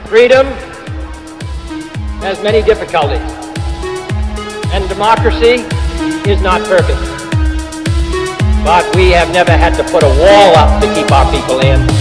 Freedom has many difficulties, and democracy is not perfect. But we have never had to put a wall up to keep our people in.